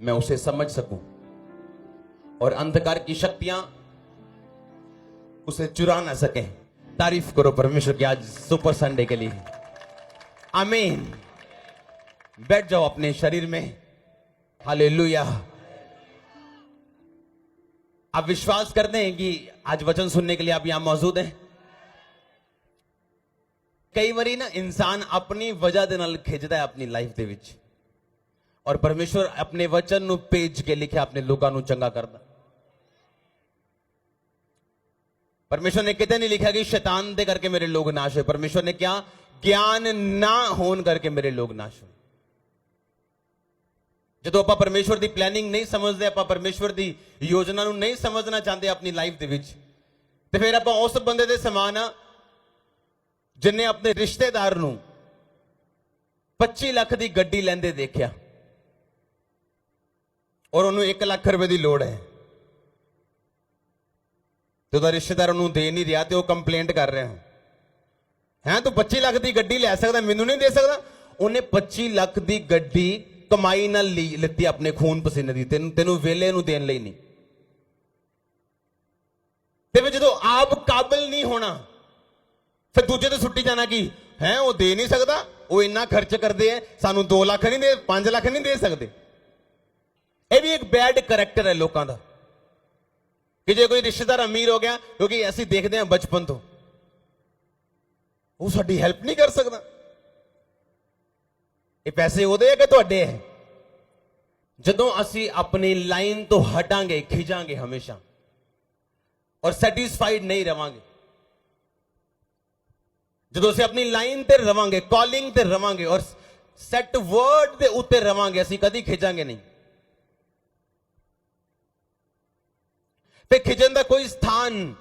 मैं उसे समझ सकूं और अंधकार की शक्तियां उसे चुरा ना सकें। तारीफ करो परमेश्वर की आज सुपर संडे के लिए। आमीन। बैठ जाओ अपने शरीर में। हालेलुया। आप विश्वास करते हैं कि आज वचन सुनने के लिए आप यहां मौजूद हैं? कई बारी ना इंसान अपनी वजह ਦੇ ਨਾਲ ਖਿੱਚਦਾ ਹੈ ਆਪਣੀ ਲਾਈਫ ਦੇ ਵਿੱਚ, ਔਰ ਪਰਮੇਸ਼ਵਰ ਆਪਣੇ ਵਚਨ ਨੂੰ ਭੇਜ ਕੇ ਲਿਖਿਆ ਆਪਣੇ ਲੋਕਾਂ ਨੂੰ ਚੰਗਾ ਕਰਦਾ। परमेश्वर ने कितने नहीं लिखा कि शैतान दे करके मेरे लोग नाश हो। परमेश्वर ने क्या, ज्ञान ना होने करके मेरे लोग नाश हो। ਜਦੋਂ ਆਪਾਂ ਪਰਮੇਸ਼ਵਰ ਦੀ ਪਲੈਨਿੰਗ ਨਹੀਂ ਸਮਝਦੇ, ਆਪਾਂ ਪਰਮੇਸ਼ਵਰ ਦੀ ਯੋਜਨਾ ਨੂੰ ਨਹੀਂ ਸਮਝਣਾ ਚਾਹੁੰਦੇ ਆਪਣੀ ਲਾਈਫ ਦੇ ਵਿੱਚ, ਤੇ ਫਿਰ ਆਪਾਂ ਉਸ ਬੰਦੇ ਦੇ ਸਮਾਨ ਆ ਜਿਨੇ ਆਪਣੇ ਰਿਸ਼ਤੇਦਾਰ ਨੂੰ 25 ਲੱਖ ਦੀ ਗੱਡੀ ਲੈਂਦੇ ਦੇਖਿਆ ਔਰ ਉਹਨੂੰ 1 ਲੱਖ ਰੁਪਏ ਦੀ ਲੋੜ ਹੈ, ਤੇ ਉਹਦਾ ਰਿਸ਼ਤੇਦਾਰ ਉਹਨੂੰ ਦੇ ਨਹੀਂ ਰਿਹਾ ਤੇ ਉਹ ਕੰਪਲੇਂਟ ਕਰ ਰਿਹਾ ਹੈ, ਤੂੰ 25 ਲੱਖ ਦੀ ਗੱਡੀ ਲੈ ਸਕਦਾ, ਮੈਨੂੰ ਨਹੀਂ ਦੇ ਸਕਦਾ। ਉਹਨੇ 25 ਲੱਖ ਦੀ ਗੱਡੀ ਕਮਾਈ ਨਾਲ ਲਿੱਤੀ ਆਪਣੇ ਖੂਨ ਪਸੀਨੇ ਦੀ, ਤੈਨੂੰ ਵੇਲੇ ਨੂੰ ਦੇਣ ਲਈ ਨਹੀਂ। ਤੇ ਫਿਰ ਜਦੋਂ ਆਪ ਕਾਬਿਲ ਨਹੀਂ ਹੋਣਾ ਫਿਰ ਦੂਜੇ ਤੇ ਸੁੱਟੀ ਜਾਣਾ ਕਿ ਹੈ ਉਹ ਦੇ ਨਹੀਂ ਸਕਦਾ, ਉਹ ਇੰਨਾ ਖਰਚ ਕਰਦੇ ਐ, ਸਾਨੂੰ 2 ਲੱਖ ਨਹੀਂ ਦੇ, 5 ਲੱਖ ਨਹੀਂ ਦੇ ਸਕਦੇ। ਇਹ ਵੀ ਇੱਕ ਬੈਡ ਕਰੈਕਟਰ ਹੈ ਲੋਕਾਂ ਦਾ ਕਿ ਜੇ ਕੋਈ ਰਿਸ਼ਤੇਦਾਰ ਅਮੀਰ ਹੋ ਗਿਆ, ਕਿਉਂਕਿ ਅਸੀਂ ਦੇਖਦੇ ਹਾਂ ਬਚਪਨ ਤੋਂ, ਉਹ ਸਾਡੀ ਹੈਲਪ ਨਹੀਂ ਕਰ ਸਕਦਾ। ਇਹ ਪੈਸੇ ਉਹਦੇ ਹੈ ਕਿ ਤੁਹਾਡੇ ਹੈ? ਜਦੋਂ ਅਸੀਂ ਆਪਣੀ ਲਾਈਨ ਤੋਂ ਹਟਾਂਗੇ, ਖਿਜਾਂਗੇ ਹਮੇਸ਼ਾ ਔਰ ਸੈਟੀਸਫਾਈਡ ਨਹੀਂ ਰਵਾਂਗੇ, ਜਦੋਂ ਅਸੀਂ ਆਪਣੀ ਲਾਈਨ ਤੇ ਰਵਾਂਗੇ, ਕਾਲਿੰਗ ਤੇ ਰਵਾਂਗੇ ਔਰ ਸੈਟ ਵਰਡ ਦੇ ਉੱਤੇ ਰਵਾਂਗੇ, ਅਸੀਂ ਕਦੀ ਖਿਜਾਂਗੇ ਨਹੀਂ। ਤੇ ਖਿਜਣ ਦਾ ਕੋਈ ਸਥਾਨ,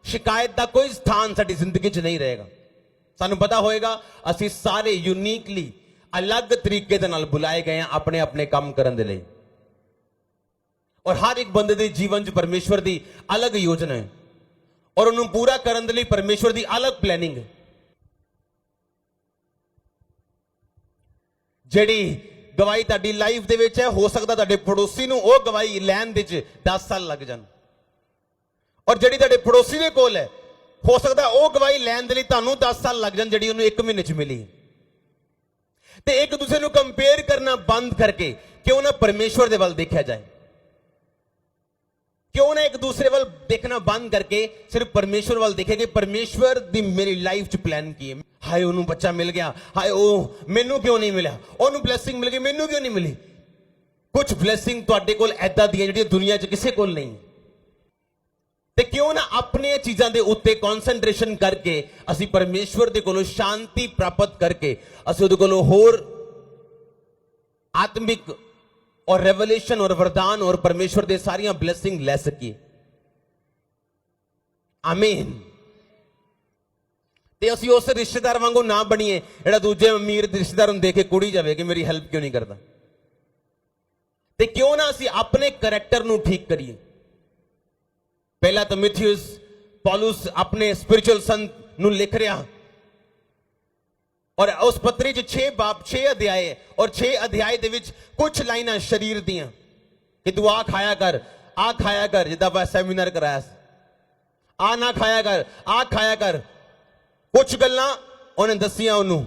ਸ਼ਿਕਾਇਤ ਦਾ ਕੋਈ ਸਥਾਨ ਸਾਡੀ ਜ਼ਿੰਦਗੀ 'ਚ ਨਹੀਂ ਰਹੇਗਾ। ਸਾਨੂੰ ਪਤਾ ਹੋਏਗਾ ਅਸੀਂ ਸਾਰੇ ਯੂਨੀਕਲੀ ਅਲੱਗ ਤਰੀਕੇ ਦੇ ਨਾਲ ਬੁਲਾਏ ਗਏ ਹਾਂ ਆਪਣੇ ਆਪਣੇ ਕੰਮ ਕਰਨ ਦੇ ਲਈ, ਔਰ ਹਰ ਇੱਕ ਬੰਦੇ ਦੇ ਜੀਵਨ 'ਚ ਪਰਮੇਸ਼ਵਰ ਦੀ ਅਲੱਗ ਯੋਜਨਾ ਹੈ ਔਰ ਉਹਨੂੰ ਪੂਰਾ ਕਰਨ ਦੇ ਲਈ ਪਰਮੇਸ਼ਵਰ ਦੀ ਅਲੱਗ ਪਲੈਨਿੰਗ ਹੈ। ਜਿਹੜੀ ਗਵਾਹੀ ਤੁਹਾਡੀ ਲਾਈਫ ਦੇ ਵਿੱਚ ਹੈ, ਹੋ ਸਕਦਾ ਤੁਹਾਡੇ ਪੜੋਸੀ ਨੂੰ ਉਹ ਗਵਾਹੀ ਲੈਣ ਦੇ 'ਚ 10 ਸਾਲ ਲੱਗ ਜਾਣ, ਔਰ ਜਿਹੜੀ ਤੁਹਾਡੇ ਪੜੋਸੀ ਦੇ ਕੋਲ ਹੈ, ਹੋ ਸਕਦਾ ਉਹ ਗਵਾਹੀ ਲੈਣ ਦੇ ਲਈ ਤੁਹਾਨੂੰ 10 ਸਾਲ ਲੱਗ ਜਾਣ ਜਿਹੜੀ ਉਹਨੂੰ 1 ਮਹੀਨੇ 'ਚ ਮਿਲੀ। ਤੇ ਇੱਕ ਦੂਸਰੇ ਨੂੰ ਕੰਪੇਅਰ ਕਰਨਾ ਬੰਦ ਕਰਕੇ ਕਿਉਂ ਨਾ ਪਰਮੇਸ਼ਵਰ ਦੇ ਵੱਲ ਦੇਖਿਆ ਜਾਏ, ਕਿਉਂ ਨਾ ਇੱਕ ਦੂਸਰੇ ਵੱਲ ਦੇਖਣਾ ਬੰਦ ਕਰਕੇ ਸਿਰਫ ਪਰਮੇਸ਼ਵਰ ਵੱਲ ਦੇਖੇ ਕਿ ਪਰਮੇਸ਼ਵਰ ਦੀ ਮੇਰੀ ਲਾਈਫ 'ਚ ਪਲਾਨ ਕੀ ਹੈ। ਹਾਏ ਉਹਨੂੰ ਬੱਚਾ ਮਿਲ ਗਿਆ, ਹਾਏ ਉਹ ਮੈਨੂੰ ਕਿਉਂ ਨਹੀਂ ਮਿਲਿਆ, ਉਹਨੂੰ ਬਲੇਸਿੰਗ ਮਿਲ ਗਈ, ਮੈਨੂੰ ਕਿਉਂ ਨਹੀਂ ਮਿਲੀ। ਕੁਝ ਬਲੇਸਿੰਗ ਤੁਹਾਡੇ ਕੋਲ ਐਦਾਂ ਦੀਆਂ ਜਿਹੜੀਆਂ ਦੁਨੀਆ 'ਚ ਕਿਸੇ ਕੋਲ ਨਹੀਂ। ਤੇ ਕਿਉਂ ਨਾ ਆਪਣੀਆਂ ਚੀਜ਼ਾਂ ਦੇ ਉੱਤੇ ਕਨਸੈਂਟਰੇਸ਼ਨ ਕਰਕੇ ਅਸੀਂ ਪਰਮੇਸ਼ਵਰ ਦੇ ਕੋਲੋਂ ਸ਼ਾਂਤੀ ਪ੍ਰਾਪਤ ਕਰਕੇ ਅਸੀਂ ਉਹਦੇ ਕੋਲੋਂ ਹੋਰ ਆਤਮਿਕ ਔਰ ਰੈਵਲੇਸ਼ਨ ਔਰ ਵਰਦਾਨ ਔਰ ਪਰਮੇਸ਼ਵਰ ਦੇ ਸਾਰੀਆਂ ਬਲੇਸਿੰਗ ਲੈ ਸਕੀਏ। ਆਮੀਨ। ਤੇ ਅਸੀਂ ਉਸ ਰਿਸ਼ਤੇਦਾਰ ਵਾਂਗੂ ਨਾ ਬਣੀਏ ਜਿਹੜਾ ਦੂਜੇ ਅਮੀਰ ਰਿਸ਼ਤੇਦਾਰ ਨੂੰ ਦੇਖ ਕੇ ਕੁੜੀ ਜਾਵੇ ਕਿ ਮੇਰੀ ਹੈਲਪ ਕਿਉਂ ਨਹੀਂ ਕਰਦਾ। ਤੇ ਕਿਉਂ ਨਾ ਅਸੀਂ ਆਪਣੇ ਕਰੈਕਟਰ ਨੂੰ ਠੀਕ ਕਰੀਏ। ਪਹਿਲਾ ਤਿਮੋਥੀਉਸ ਪੌਲੁਸ ਆਪਣੇ ਸਪਿਰਿਚੁਅਲ ਸੰਤ ਨੂੰ ਲਿਖ ਰਿਹਾ ਔਰ ਉਸ ਪੱਤਰੀ 'ਚ 6 ਬਾਬ 6 ਅਧਿਆਏ ਔਰ 6 ਅਧਿਆਏ ਦੇ ਵਿੱਚ ਕੁਝ ਲਾਈਨਾਂ ਸਰੀਰ ਦੀਆਂ ਕਿ ਤੂੰ ਆ ਖਾਇਆ ਕਰ, ਆ ਖਾਇਆ ਕਰ, ਜਿੱਦਾਂ ਆਪਾਂ ਸੈਮੀਨਾਰ ਕਰਾਇਆ ਸੀ, ਆ ਨਾ ਖਾਇਆ ਕਰ, ਆ ਖਾਇਆ ਕਰ। ਕੁਝ ਗੱਲਾਂ ਉਹਨੇ ਦੱਸੀਆਂ ਉਹਨੂੰ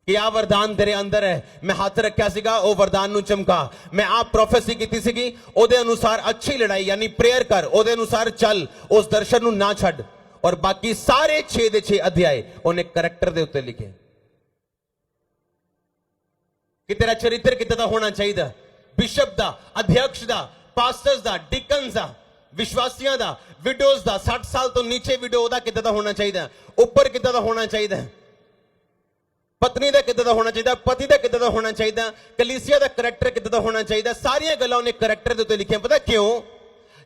ਕਿ ਆ ਵਰਦਾਨ ਤੇਰੇ ਅੰਦਰ ਹੈ, ਮੈਂ ਹੱਥ ਰੱਖਿਆ ਸੀਗਾ ਉਹ ਵਰਦਾਨ ਨੂੰ ਚਮਕਾ, ਮੈਂ ਆ ਪ੍ਰੋਫੈਸੀ ਕੀਤੀ ਸੀਗੀ, ਉਹਦੇ ਅਨੁਸਾਰ ਅੱਛੀ ਲੜਾਈ ਯਾਨੀ ਪ੍ਰੇਅਰ ਕਰ, ਉਹਦੇ ਅਨੁਸਾਰ ਚੱਲ, ਉਸ ਦਰਸ਼ਨ ਨੂੰ ਨਾ ਛੱਡ। ਔਰ ਬਾਕੀ ਸਾਰੇ 6 ਦੇ 6 ਅਧਿਆਏ ਉਹਨੇ ਕਰੈਕਟਰ ਦੇ ਉੱਤੇ ਲਿਖੇ ਕਿ ਤੇਰਾ ਚਰਿੱਤਰ ਕਿੱਦਾਂ ਦਾ ਹੋਣਾ ਚਾਹੀਦਾ, ਬਿਸ਼ਪ ਦਾ, ਅਧਿਆਕਸ਼ ਦਾ, ਪਾਸਟਰਸ ਦਾ, ਡਿਕਨਸ ਦਾ, ਵਿਸ਼ਵਾਸੀਆਂ ਦਾ, ਵਿਡੋਜ਼ ਦਾ, 60 ਸਾਲ ਤੋਂ ਨੀਚੇ ਵਿਡੋ ਉਹਦਾ ਕਿੱਦਾਂ ਦਾ ਹੋਣਾ ਚਾਹੀਦਾ, ਉੱਪਰ ਕਿੱਦਾਂ ਦਾ ਹੋਣਾ ਚਾਹੀਦਾ, ਪਤਨੀ ਦਾ ਕਿੱਦਾਂ ਦਾ ਹੋਣਾ ਚਾਹੀਦਾ, ਪਤੀ ਦਾ ਕਿੱਦਾਂ ਦਾ ਹੋਣਾ ਚਾਹੀਦਾ, ਕਲੀਸਿਆ ਦਾ ਕਰੈਕਟਰ ਕਿੱਦਾਂ ਦਾ ਹੋਣਾ ਚਾਹੀਦਾ। ਸਾਰੀਆਂ ਗੱਲਾਂ ਉਹਨੇ ਕਰੈਕਟਰ ਦੇ ਉੱਤੇ ਲਿਖੀਆਂ। ਪਤਾ ਕਿਉਂ?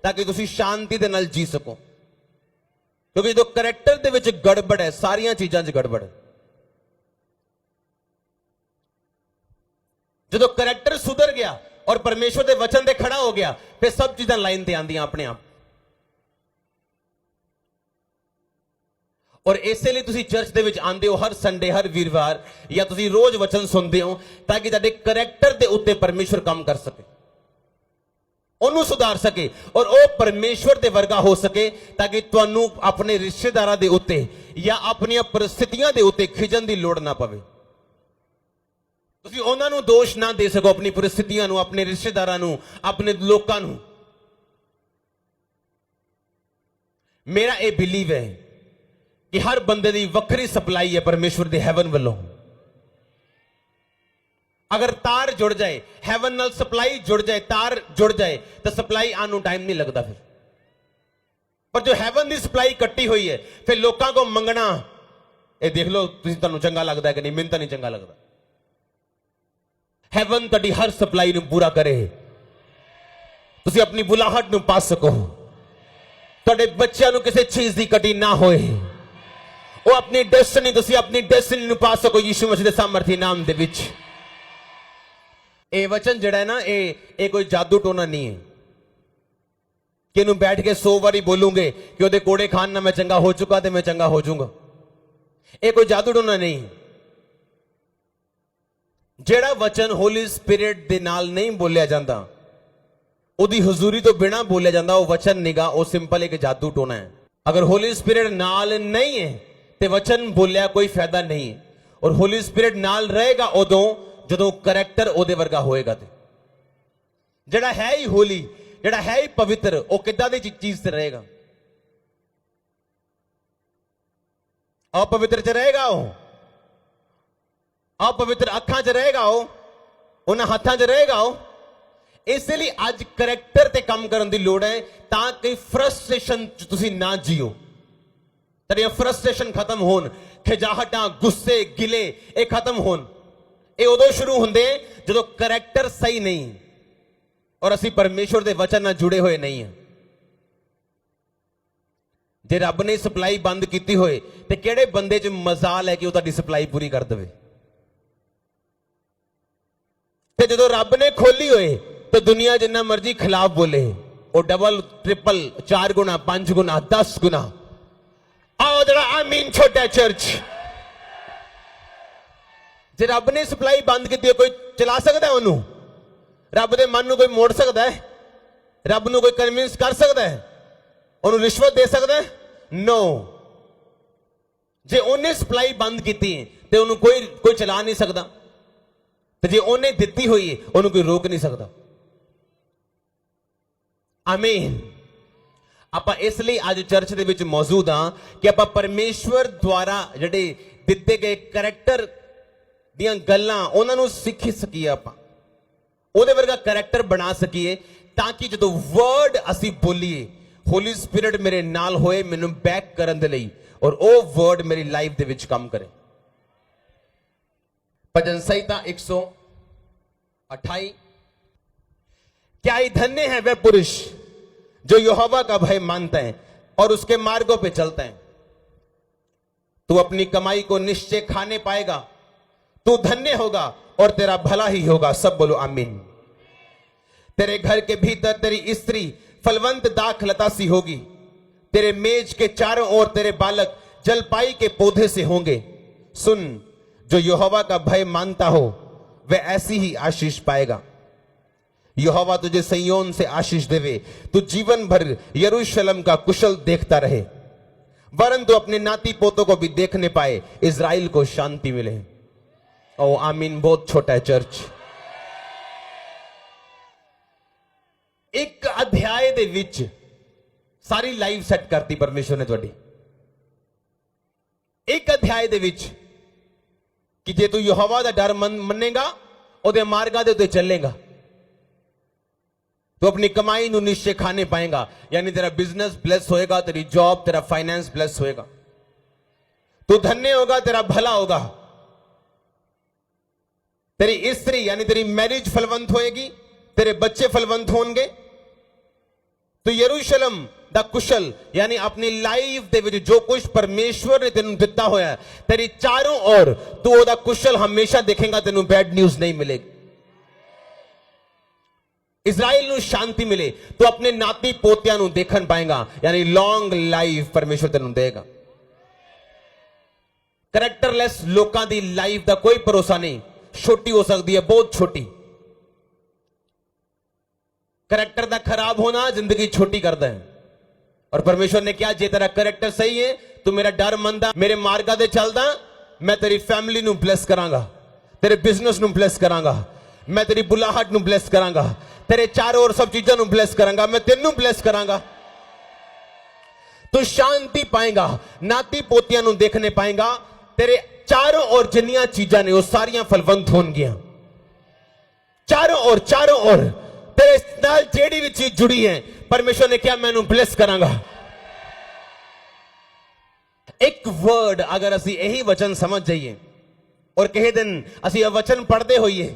ਤਾਂ ਕਿ ਤੁਸੀਂ ਸ਼ਾਂਤੀ ਦੇ ਨਾਲ ਜੀ ਸਕੋ, ਕਿਉਂਕਿ ਜਦੋਂ ਕਰੈਕਟਰ ਦੇ ਵਿੱਚ ਗੜਬੜ ਹੈ ਸਾਰੀਆਂ ਚੀਜ਼ਾਂ 'ਚ ਗੜਬੜ ਹੈ। ਜਦੋਂ ਕਰੈਕਟਰ ਸੁਧਰ ਗਿਆ ਔਰ ਪਰਮੇਸ਼ਵਰ ਦੇ ਵਚਨ ਤੇ ਖੜਾ ਹੋ ਗਿਆ ਫਿਰ ਸਭ ਚੀਜ਼ਾਂ ਲਾਈਨ ਤੇ ਆਉਂਦੀਆਂ ਆਪਣੇ ਆਪ। ਔਰ ਇਸੇ ਲਈ ਤੁਸੀਂ ਚਰਚ ਦੇ ਵਿੱਚ ਆਉਂਦੇ ਹੋ ਹਰ ਸੰਡੇ, ਹਰ ਵੀਰਵਾਰ, ਜਾਂ ਤੁਸੀਂ ਰੋਜ਼ ਵਚਨ ਸੁਣਦੇ ਹੋ ਤਾਂ ਕਿ ਤੁਹਾਡੇ ਕਰੈਕਟਰ ਦੇ ਉੱਤੇ ਪਰਮੇਸ਼ਵਰ ਕੰਮ ਕਰ ਸਕੇ, ਉਹਨੂੰ ਸੁਧਾਰ ਸਕੇ ਔਰ ਉਹ ਪਰਮੇਸ਼ਵਰ ਦੇ ਵਰਗਾ ਹੋ ਸਕੇ, ਤਾਂ ਕਿ ਤੁਹਾਨੂੰ ਆਪਣੇ ਰਿਸ਼ਤੇਦਾਰਾਂ ਦੇ ਉੱਤੇ ਜਾਂ ਆਪਣੀਆਂ ਪਰਿਸਥਿਤੀਆਂ ਦੇ ਉੱਤੇ ਖਿਜਣ ਦੀ ਲੋੜ ਨਾ ਪਵੇ। ਤੁਸੀਂ ਉਹਨਾਂ ਨੂੰ ਦੋਸ਼ ਨਾ ਦੇ ਸਕੋ, ਆਪਣੀ ਪਰਿਸਥਿਤੀਆਂ ਨੂੰ, ਆਪਣੇ ਰਿਸ਼ਤੇਦਾਰਾਂ ਨੂੰ, ਆਪਣੇ ਲੋਕਾਂ ਨੂੰ। ਮੇਰਾ ਇਹ ਬਿਲੀਵ ਹੈ ਕਿ ਹਰ ਬੰਦੇ ਦੀ ਵੱਖਰੀ ਸਪਲਾਈ ਹੈ ਪਰਮੇਸ਼ਵਰ ਦੇ ਹੈਵਨ ਵੱਲੋਂ। ਅਗਰ ਤਾਰ ਜੁੜ ਜਾਏ, ਹੈਵਨ ਨਾਲ ਸਪਲਾਈ ਜੁੜ ਜਾਏ, ਤਾਰ ਜੁੜ ਜਾਏ, ਤਾਂ ਸਪਲਾਈ ਆਉਣ ਨੂੰ ਟਾਈਮ ਨਹੀਂ ਲੱਗਦਾ ਫਿਰ। ਪਰ ਜੋ ਹੈਵਨ ਦੀ ਸਪਲਾਈ ਕੱਟੀ ਹੋਈ ਹੈ, ਫਿਰ ਲੋਕਾਂ ਕੋ ਮੰਗਣਾ, ਇਹ ਦੇਖ ਲਓ ਤੁਸੀਂ, ਤੁਹਾਨੂੰ ਚੰਗਾ ਲੱਗਦਾ ਕਿ ਨਹੀਂ? ਮੈਨੂੰ ਤਾਂ ਨਹੀਂ ਚੰਗਾ ਲੱਗਦਾ। ਹੈਵਨ ਤੁਹਾਡੀ ਹਰ ਸਪਲਾਈ ਨੂੰ ਪੂਰਾ ਕਰੇ, ਤੁਸੀਂ ਆਪਣੀ ਬੁਲਾਹਟ ਨੂੰ ਪਾ ਸਕੋ, ਤੁਹਾਡੇ ਬੱਚਿਆਂ ਨੂੰ ਕਿਸੇ ਚੀਜ਼ ਦੀ ਕਟੀ ਨਾ ਹੋਏ, ਉਹ ਆਪਣੀ ਡੈਸਟੀਨੀ, ਤੁਸੀਂ ਆਪਣੀ ਡੈਸਟੀਨੀ ਨੂੰ ਪਾ ਸਕੋ ਯਿਸੂ ਮਸੀਹ ਦੇ ਸਾਮਰਥੀ ਨਾਮ ਦੇ ਵਿੱਚ। ਇਹ ਵਚਨ ਜਿਹੜਾ ਹੈ ਨਾ, ਇਹ ਕੋਈ ਜਾਦੂ ਟੋਨਾ ਨਹੀਂ ਹੈ ਕਿ ਇਹਨੂੰ ਬੈਠ ਕੇ 100 ਵਾਰੀ ਬੋਲੂਗੇ ਕਿ ਉਹਦੇ ਕੋੜੇ ਖਾਨ ਨਾਲ ਮੈਂ ਚੰਗਾ ਹੋ ਚੁੱਕਾ ਤੇ ਮੈਂ ਚੰਗਾ ਹੋ ਜਾਊਂਗਾ। ਇਹ ਕੋਈ ਜਾਦੂ ਟੋਨਾ ਨਹੀਂ। ਜਿਹੜਾ ਵਚਨ ਹੋਲੀ ਸਪਿਰਿਟ ਦੇ ਨਾਲ ਨਹੀਂ ਬੋਲਿਆ ਜਾਂਦਾ, ਉਹਦੀ ਹਜ਼ੂਰੀ ਤੋਂ ਬਿਨਾ ਬੋਲਿਆ ਜਾਂਦਾ, ਉਹ ਵਚਨ ਨਿਗਾ, ਉਹ ਸਿੰਪਲ ਇੱਕ ਜਾਦੂ ਟੋਨਾ ਹੈ। ਅਗਰ ਹੋਲੀ ਸਪਿਰਿਟ ਨਾਲ ਨਹੀਂ ਹੈ ਤੇ ਵਚਨ ਬੋਲਿਆ ਕੋਈ ਫਾਇਦਾ ਨਹੀਂ। ਔਰ ਹੋਲੀ ਸਪਿਰਿਟ ਨਾਲ ਰਹੇਗਾ ਉਦੋਂ ਜਦੋਂ ਕਰੈਕਟਰ ਉਹਦੇ ਵਰਗਾ ਹੋਏਗਾ। ਤੇ ਜਿਹੜਾ ਹੈ ਹੀ ਹੋਲੀ, ਜਿਹੜਾ ਹੈ ਹੀ ਪਵਿੱਤਰ, ਉਹ ਕਿੱਦਾਂ ਦੀ ਚੀਜ਼ ਤੇ ਰਹੇਗਾ? ਅਪਵਿੱਤਰ ਚ ਰਹੇਗਾ, ਉਹ ਅਪਵਿੱਤਰ ਅੱਖਾਂ ਚ ਰਹੇਗਾ, ਉਹ ਉਹਨਾਂ ਹੱਥਾਂ ਚ ਰਹੇਗਾ ਉਹ। ਇਸ ਲਈ ਅੱਜ ਕਰੈਕਟਰ ਤੇ ਕੰਮ ਕਰਨ ਦੀ ਲੋੜ ਹੈ, ਤਾਂ ਕਿ ਫਰਸਟ੍ਰੇਸ਼ਨ ਤੁਸੀਂ ਨਾ ਜੀਓ, ਤੇਰੀਆਂ ਫਰਸਟ੍ਰੇਸ਼ਨ ਖਤਮ ਹੋਣ, ਖਿਜਾਹਟਾਂ, ਗੁੱਸੇ, ਗਿਲੇ ਇਹ ਖਤਮ ਹੋਣ। ਇਹ ਉਦੋਂ ਸ਼ੁਰੂ ਹੁੰਦੇ ਜਦੋਂ ਕਰੈਕਟਰ ਸਹੀ ਨਹੀਂ ਔਰ ਅਸੀਂ ਪਰਮੇਸ਼ਵਰ ਦੇ ਵਚਨ ਨਾਲ ਜੁੜੇ ਹੋਏ ਨਹੀਂ ਹਾਂ। ਜੇ ਰੱਬ ਨੇ ਸਪਲਾਈ ਬੰਦ ਕੀਤੀ ਹੋਏ ਤੇ ਕਿਹੜੇ ਬੰਦੇ 'ਚ ਮਜ਼ਾਲ ਹੈ ਕਿ ਉਹ ਤੁਹਾਡੀ ਸਪਲਾਈ ਪੂਰੀ ਕਰ ਦੇਵੇ? ਤੇ ਜਦੋਂ ਰੱਬ ਨੇ ਖੋਲੀ ਹੋਏ ਤੇ ਦੁਨੀਆ ਜਿੰਨਾ ਮਰਜ਼ੀ ਖਿਲਾਫ ਬੋਲੇ, ਉਹ ਡਬਲ, ਟ੍ਰਿਪਲ, 4 ਗੁਣਾ, 5 ਗੁਣਾ, 10 ਗੁਣਾ। ਆਓ ਜਰਾ ਆਮੀਨ ਛੋਟਾ ਚਰਚ। ਜੇ ਰੱਬ ਨੇ ਸਪਲਾਈ ਬੰਦ ਕੀਤੀ ਹੈ, ਕੋਈ ਚਲਾ ਸਕਦਾ ਹੈ ਉਹਨੂੰ? ਰੱਬ ਦੇ ਮਨ ਨੂੰ ਕੋਈ ਮੋੜ ਸਕਦਾ ਹੈ? ਰੱਬ ਨੂੰ ਕੋਈ ਕਨਵਿੰਸ ਕਰ ਸਕਦਾ ਹੈ? ਉਹਨੂੰ ਰਿਸ਼ਵਤ ਦੇ ਸਕਦਾ ਹੈ? ਨੋ। ਜੇ ਉਹਨੇ ਸਪਲਾਈ ਬੰਦ ਕੀਤੀ ਹੈ ਤੇ ਉਹਨੂੰ ਕੋਈ ਚਲਾ ਨਹੀਂ ਸਕਦਾ, ਤੇ ਜੇ ਉਹਨੇ ਦਿੱਤੀ ਹੋਈ ਹੈ ਉਹਨੂੰ ਕੋਈ ਰੋਕ ਨਹੀਂ ਸਕਦਾ। ਆਮੀਨ। ਆਪਾਂ ਇਸ ਲਈ ਅੱਜ ਚਰਚ ਦੇ ਵਿੱਚ ਮੌਜੂਦ ਹਾਂ ਕਿ ਆਪਾਂ ਪਰਮੇਸ਼ਵਰ ਦੁਆਰਾ ਜਿਹੜੇ ਦਿੱਤੇ ਗਏ ਕਰੈਕਟਰ ਦੀਆਂ ਗੱਲਾਂ ਉਹਨਾਂ ਨੂੰ ਸਿੱਖ ਸਕੀਏ, ਆਪਾਂ ਉਹਦੇ ਵਰਗਾ ਕਰੈਕਟਰ ਬਣਾ ਸਕੀਏ, ਤਾਂ ਕਿ ਜਦੋਂ ਵਰਡ ਅਸੀਂ ਬੋਲੀਏ, ਹੋਲੀ ਸਪਿਰਿਟ ਮੇਰੇ ਨਾਲ ਹੋਏ ਮੈਨੂੰ ਬੈਕ ਕਰਨ ਦੇ ਲਈ, ਔਰ ਉਹ ਵਰਡ ਮੇਰੀ ਲਾਈਫ ਦੇ ਵਿੱਚ ਕੰਮ ਕਰੇ। ਭਜਨ ਸੰਹਿਤਾ 128। क्या ही धन्य है वह पुरुष जो यहोवा का भय मानते हैं और उसके मार्गों पे चलते हैं। तू अपनी कमाई को निश्चय खाने पाएगा, तू धन्य होगा और तेरा भला ही होगा। सब बोलो आमीन। तेरे घर के भीतर तेरी स्त्री फलवंत दाख लता सी होगी, तेरे मेज के चारों ओर तेरे बालक जलपाई के पौधे से होंगे। सुन, जो यहोवा का भय मानता हो वह ऐसी ही आशीष पाएगा। यहोवा तुझे सिय्योन से आशीष देवे, तू जीवन भर यरूशलेम का कुशल देखता रहे, वरन तू अपने नाती पोतों को भी देखने पाए, इज़राइल को शांति मिले। ओ आमीन। बहुत छोटा है चर्च। एक अध्याय दे विच सारी लाइफ सेट करती परमेश्वर ने तुहाडी। एक अध्याय दे विच कि जे तू यहोवा दा डर मन्नेगा, ओदे मार्गां दे उत्ते चलेगा, तो अपनी कमाई ਨੂੰ निश्चय खाने पाएगा, यानी तेरा बिजनेस ब्लेस होएगा, तेरी जॉब, तेरा फाइनेंस ब्लेस होएगा, तू धन्य होगा, तेरा भला होगा। तेरी स्त्री यानी तेरी मैरिज फलवंत होएगी, तेरे बच्चे फलवंत होंगे। तो यरूशलेम दा कुशल यानी अपनी लाइफ दे विच जो कुछ परमेश्वर ने तेनू दिता होया, तेरी चारों ओर तू ओदा कुशल हमेशा देखेगा, तेनू बैड न्यूज नहीं मिलेगी। इज़राइल ਨੂੰ शांति मिले, तो अपने नाती पोतियां ਨੂੰ देखन पाएगा, यानी लॉन्ग लाइफ परमेश्वर तेनू देगा। ਕਰੈਕਟਰਲੈਸ ਲੋਕਾਂ ਦੀ ਲਾਈਫ ਦਾ ਕੋਈ ਭਰੋਸਾ ਨਹੀਂ, ਛੋਟੀ ਹੋ ਸਕਦੀ ਹੈ, ਬਹੁਤ ਛੋਟੀ। करैक्टर का खराब होना जिंदगी छोटी करता है। और परमेश्वर ने क्या, जे तेरा करैक्टर सही है, तू मेरा डर मंदा, मेरे मार्गा दे चलदा, मैं तेरी फैमिली नु ब्लेस करांगा, तेरे बिजनेस नु ब्लेस करांगा, मैं तेरी बुलाहट नु ब्लेस करांगा, तेरे चारों ओर सब चीजों नु ब्लेस करांगा, मैं तेनू ब्लेस करांगा। तू शांति पाएगा, नाती पोतियां नु देखने पाएगा, तेरे चारों ओर जिन्नियां चीजां ने वो सारियां फलवंत होणगियां, चारों ओर तेरे नाल जेड़ी भी चीज जुड़ी है, परमेश्वर ने क्या, मैं ब्लेस करांगा। एक वर्ड अगर असी यही वचन समझ जाइए और कहे दिन असी वचन पढ़ते होइए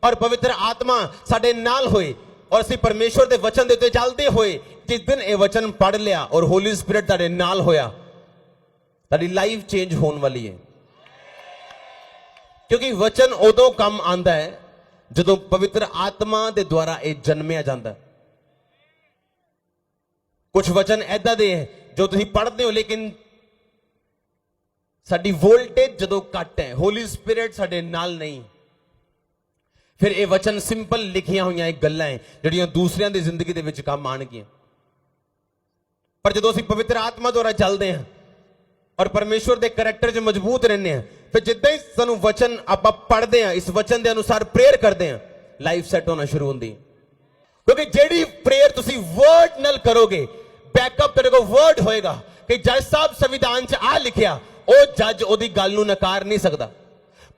और पवित्र आत्मा साडे नाल होए और असी परमेश्वर दे वचन दे उत्ते चलते होए, जिस दिन ये वचन पढ़ लिया और होली स्पिरिट ताडे नाल होया, ताडी लाइफ चेंज होने वाली है। क्योंकि वचन उदों काम आंदा है ਜਦੋਂ पवित्र आत्मा ਦੇ ਦੁਆਰਾ ਇਹ ਜਨਮਿਆ ਜਾਂਦਾ। ਕੁਝ ਵਚਨ ਐਦਾਂ ਦੇ ਹੈ ਜੋ ਤੁਸੀਂ ਪੜ੍ਹਦੇ ਹੋ, ਲੇਕਿਨ ਸਾਡੀ ਵੋਲਟੇਜ ਜਦੋਂ ਘੱਟ ਹੈ, ਹੋਲੀ ਸਪਿਰਿਟ ਸਾਡੇ ਨਾਲ ਨਹੀਂ, ਫਿਰ ਇਹ ਵਚਨ ਸਿੰਪਲ ਲਿਖੀਆਂ ਹੋਈਆਂ ਇਹ ਗੱਲਾਂ ਹੈ ਜਿਹੜੀਆਂ ਦੂਸਰਿਆਂ ਦੀ ਜ਼ਿੰਦਗੀ ਦੇ ਵਿੱਚ ਕੰਮ ਆਣਗੀਆਂ। ਪਰ ਜਦੋਂ ਅਸੀਂ ਪਵਿੱਤਰ ਆਤਮਾ ਦੁਆਰਾ ਚੱਲਦੇ ਹਾਂ और परमेश्वर के करैक्टर च मजबूत रहने हैं, फिर जिद्दां ही सानू वचन आप पढ़ते हैं, इस वचन के अनुसार प्रेयर करते हैं, लाइफ सैट होना शुरू होती है। क्योंकि जेड़ी प्रेयर तुसी वर्ड नाल करोगे, बैकअप तेरे को वर्ड होएगा कि जज साहब संविधान च आ लिखिया, ओ जज ओदी गल नू नकार नहीं सकता।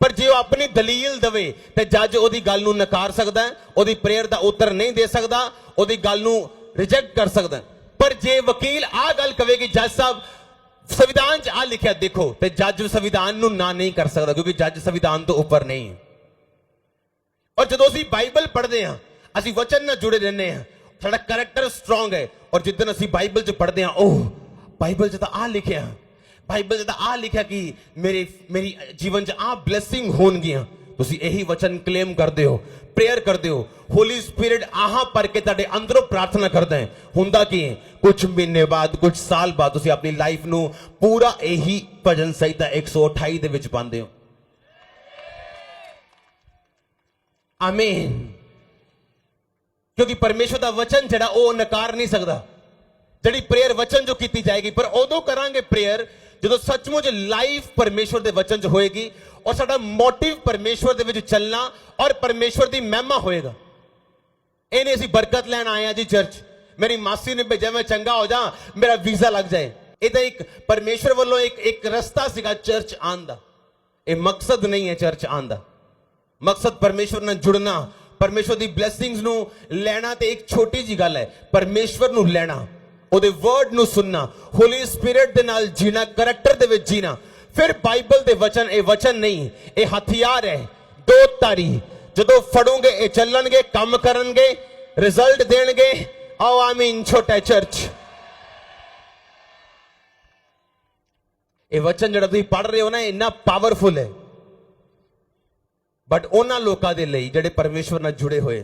पर जे अपनी दलील दवे ते जज ओदी गल नू नकार सकता है, ओदी प्रेयर दा उत्तर नहीं दे सकता, ओदी गल नू रिजेक्ट कर सकता है। पर जे वकील आ गल कहे कि जज साहब संविधान च आ लिखा देखो, ते जज संविधान नू ना नहीं कर सकता, क्योंकि जज संविधान तो ऊपर नहीं है। और जो असी बाइबल पढ़ते हैं, असी वचन नाल जुड़े रहने हैं, साडा करैक्टर स्ट्रांग है। और जिस दिन असी बाइबल च पढ़ते हैं, ओह बाइबल च तां आ लिखिया, बाइबल च तां आ लिखिया कि मेरी जीवन च आ ब्लैसिंग होणगियां। तुसी यही वचन क्लेम करते हो, प्रेयर करते हो, होली स्पिरिट आहा पर के ताडे अंदरों प्रार्थना करते हैं। हुंदा की है, कुछ महीने बाद, कुछ साल बाद तुसी अपनी लाइफ नू पूरा यही भजन संहिता 128 दे विच पांदे हो। आमीन। क्योंकि परमेश्वर का वचन जड़ा वो नकार नहीं सकता। जड़ी प्रेयर वचन जो की जाएगी, पर उदों करांगे प्रेयर जो सचमुच लाइफ परमेश्वर के वचन च होएगी और साडा मोटिव परमेश्वर दे विच चलना और परमेश्वर की महिमा होएगा। ये नहीं असीं बरकत लैन आए जी चर्च, मेरी मासी ने भेजा मैं चंगा हो जा, मेरा वीजा लग जाए। ये तो एक परमेश्वर वालों एक रस्ता सीगा चर्च आन दा। ये मकसद नहीं है चर्च आन दा। मकसद परमेश्वर नाल जुड़ना, परमेश्वर की ब्लैसिंग्स नू लेना ते एक छोटी जी गल है। परमेश्वर नू लेना, ओदे वर्ड नू सुनना, होली स्पिरिट दे नाल जीना, करैक्टर दे विच जीना। फिर बाइबल दे वचन, ये वचन नहीं, ये हथियार है, दो तारी जदों फड़ोगे ये चलणगे, काम करनगे, रिजल्ट देणगे। आओ आमीन। छोटा चर्च ये वचन जड़ा तुसीं पढ़ रहे हो ना, इन्ना पावरफुल है, बट उन्हां लोकां दे लई जिहड़े परमेश्वर नाल जुड़े होए।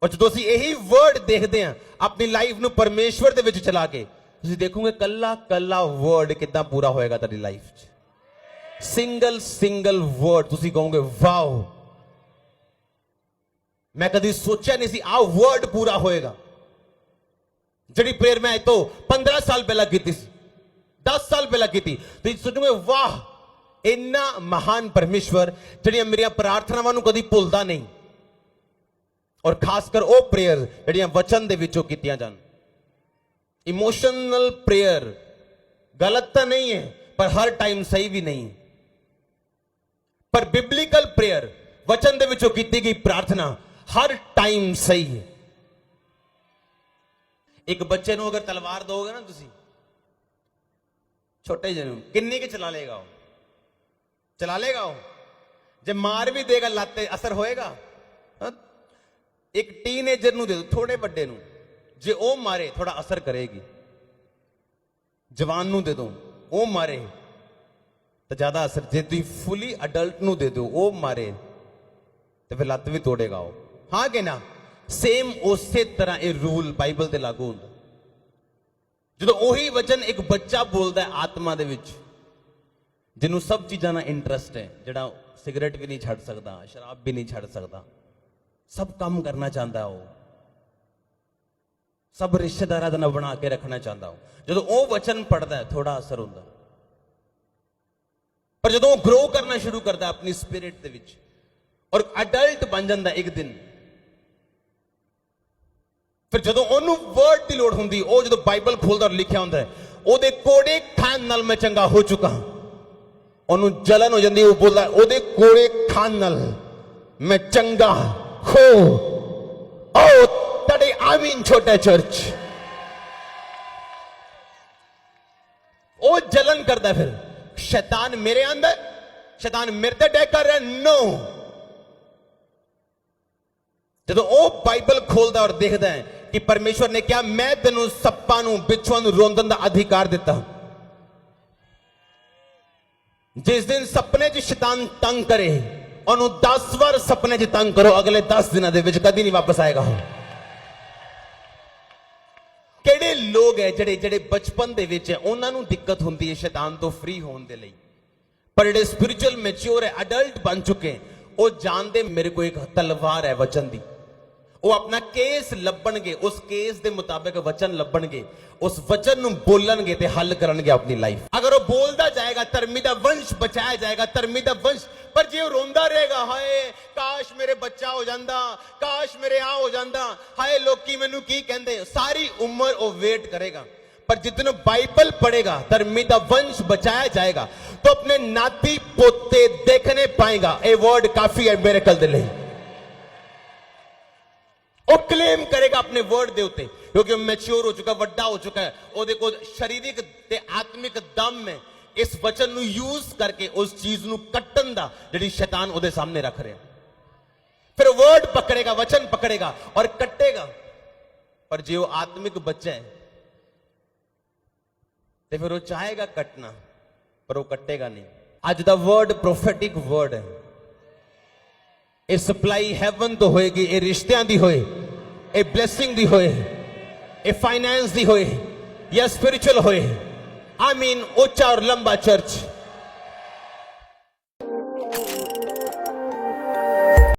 और जो असीं यही वर्ड देखते हैं अपनी लाइफ नू परमेश्वर दे विच चला के, तुसीं देखोगे कल्ला कल्ला वर्ड कितना पूरा होएगा तेरी लाइफ च। सिंगल वर्ड तुसीं कहोगे वाओ, मैं कभी सोचा नहीं सी आ वर्ड पूरा होएगा। जिहड़ी प्रेयर मैं तो 15 साल पहला की, 10 साल पहला की, तुसीं सोचोगे वाह इन्ना महान परमेश्वर जिहड़ियां मेरियां प्रार्थनावां नूं कदी भुलदा नहीं। और खासकर वो प्रेयर जिहड़ियां वचन दे विचों कीतियां जान। इमोशनल प्रेयर गलत तो नहीं है, पर हर टाइम सही भी नहीं है। पर बिब्लिकल प्रेयर वचन दे विचों कीती गई प्रार्थना हर टाइम सही है। एक बच्चे नूं अगर तलवार दोगे ना तुसी, छोटे जन किन्नी के चला लेगा वो? चला लेगा वो? जब मार भी देगा लाते असर होएगा? एक टीनेजर नूं दे दो, थोड़े बड़े नूं, जे ओ मारे थोड़ा असर करेगी। जवान नूं दे दो, ओ मारे तो ज्यादा असर। जे तुसीं फुली अडल्ट नूं दे दो, ओ मारे तो फिर लत्त भी तोड़ेगा वो। हाँ कि ना? सेम उस तरह ये रूल बाइबल ते लागू होंदा। ਜਦੋਂ ਉਹੀ ਵਚਨ ਇੱਕ ਬੱਚਾ ਬੋਲਦਾ ਹੈ ਆਤਮਾ ਦੇ ਵਿੱਚ, ਜਿਹਨੂੰ ਸਭ ਚੀਜ਼ਾਂ ਨਾਲ ਇੰਟਰਸਟ ਹੈ, ਜਿਹੜਾ ਸਿਗਰਟ ਵੀ ਨਹੀਂ ਛੱਡ ਸਕਦਾ, ਸ਼ਰਾਬ ਵੀ ਨਹੀਂ ਛੱਡ ਸਕਦਾ, ਸਭ ਕੰਮ ਕਰਨਾ ਚਾਹੁੰਦਾ, ਉਹ ਸਭ ਰਿਸ਼ਤੇਦਾਰਾਂ ਦਾ ਨਾਲ ਬਣਾ ਕੇ ਰੱਖਣਾ ਚਾਹੁੰਦਾ, ਉਹ ਜਦੋਂ ਉਹ ਵਚਨ ਪੜਦਾ ਥੋੜਾ ਅਸਰ ਹੁੰਦਾ। ਪਰ ਜਦੋਂ ਉਹ ਗਰੋ ਕਰਨਾ ਸ਼ੁਰੂ ਕਰਦਾ ਆਪਣੀ ਸਪਿਰਿਟ ਦੇ ਵਿੱਚ ਔਰ ਅਡਲਟ ਬਣ ਜਾਂਦਾ ਇੱਕ ਦਿਨ, ਫਿਰ ਜਦੋਂ ਉਹਨੂੰ ਵਰਡ ਦੀ ਲੋੜ ਹੁੰਦੀ, ਉਹ ਜਦੋਂ ਬਾਈਬਲ ਖੋਲਦਾ ਔਰ ਲਿਖਿਆ ਹੁੰਦਾ ਉਹਦੇ ਕੋੜੇ ਖਾਣ ਨਾਲ ਮੈਂ ਚੰਗਾ ਹੋ ਚੁੱਕਾ, ਉਹਨੂੰ ਜਲਨ ਹੋ ਜਾਂਦੀ, ਉਹ ਬੋਲਦਾ ਉਹਦੇ ਕੋੜੇ ਖਾਣ ਨਾਲ ਮੈਂ ਚੰਗਾ ਹੋ। ਓ ਤੜੇ ਆਮੀਨ ਛੋਟਾ ਚਰਚ, ਉਹ ਜਲਨ ਕਰਦਾ। ਫਿਰ शैतान मेरे अंदर, शैतान मेरे ते अटैक कर रहा है, नो। ਜਦੋਂ ਉਹ ਬਾਈਬਲ ਖੋਲਦਾ ਔਰ ਦੇਖਦਾ ਹੈ ਕਿ ਪਰਮੇਸ਼ਵਰ ਨੇ ਕਿਹਾ ਮੈਂ ਤੈਨੂੰ ਸੱਪਾਂ ਨੂੰ ਬਿੱਛੂਆਂ ਨੂੰ ਰੋਂਦਣ ਦਾ ਅਧਿਕਾਰ ਦਿੱਤਾ। ਜਿਸ ਦਿਨ ਸੁਪਨੇ 'ਚ ਸ਼ੈਤਾਨ ਤੰਗ ਕਰੇ, ਉਹਨੂੰ 10 ਵਾਰ ਸੁਪਨੇ 'ਚ ਤੰਗ ਕਰੋ, ਅਗਲੇ 10 ਦਿਨਾਂ ਦੇ ਵਿੱਚ ਕਦੀ ਨਹੀਂ ਵਾਪਸ ਆਏਗਾ। ਕਿਹੜੇ ਲੋਕ ਹੈ ਜਿਹੜੇ ਬਚਪਨ ਦੇ ਵਿੱਚ ਉਹਨਾਂ ਨੂੰ ਦਿੱਕਤ ਹੁੰਦੀ ਹੈ ਸ਼ੈਤਾਨ ਤੋਂ ਫ੍ਰੀ ਹੋਣ ਦੇ ਲਈ, ਪਰ ਜਿਹੜੇ ਸਪਿਰਿਚੁਅਲ ਮੈਚੁਰ ਹੈ, ਅਡਲਟ ਬਣ ਚੁੱਕੇ, ਉਹ ਜਾਣਦੇ ਮੇਰੇ ਕੋਲ ਇੱਕ ਤਲਵਾਰ ਹੈ ਵਚਨ ਦੀ। ਉਹ ਆਪਣਾ ਕੇਸ ਲੱਭਣਗੇ, ਉਸ ਕੇਸ ਦੇ ਮੁਤਾਬਿਕ ਵਚਨ ਲੱਭਣਗੇ, ਉਸ ਵਚਨ ਨੂੰ ਬੋਲਣਗੇ ਤੇ ਹੱਲ ਕਰਨਗੇ ਆਪਣੀ ਲਾਈਫ। ਅਗਰ ਉਹ ਬੋਲਦਾ ਜਾਏਗਾ ਧਰਮੀ ਦਾ ਵੰਸ਼ ਬਚਾਇਆ ਜਾਏਗਾ, ਧਰਮੀ ਦਾ ਵੰਸ਼। ਪਰ ਜੇ ਉਹ ਰੋਂਦਾ ਰਹੇਗਾ, ਹਾਏ ਕਾਸ਼ ਮੇਰੇ ਬੱਚਾ ਹੋ ਜਾਂਦਾ, ਕਾਸ਼ ਮੇਰੇ ਆ ਹੋ ਜਾਂਦਾ, ਹਾਏ ਲੋਕੀ ਮੈਨੂੰ ਕੀ ਕਹਿੰਦੇ, ਸਾਰੀ ਉਮਰ ਉਹ ਵੇਟ ਕਰੇਗਾ। पर जितने बाइबल पढ़ेगा धर्मी का वंश बचाया जाएगा, तो अपने नाती पोते देखने पाएगा। ए वर्ड काफी है मेरे कल दिले, वो क्लेम करेगा अपने वर्ड दे उत्ते, क्योंकि मैच्योर हो चुका, वड्डा हो चुका है। ओदे को शारीरिक ते आत्मिक दम में इस वचन नु यूज करके उस चीज नु कट्टन दा जिहड़ी शैतान ओदे सामने रख रहे। फिर वर्ड पकड़ेगा, वचन पकड़ेगा और कट्टेगा। पर जो आत्मिक बच्चा है तो फिर वो चाहेगा कटना, पर वो कटेगा नहीं। आज दा वर्ड प्रोफेटिक वर्ड है। ये सप्लाई हेवन तो होएगी, ये रिश्तियां दी होए, ये ब्लेसिंग दी होए, ये फाइनेंस दी होए, या स्पिरिचुअल होए। आई मीन ऊंचा और लंबा चर्च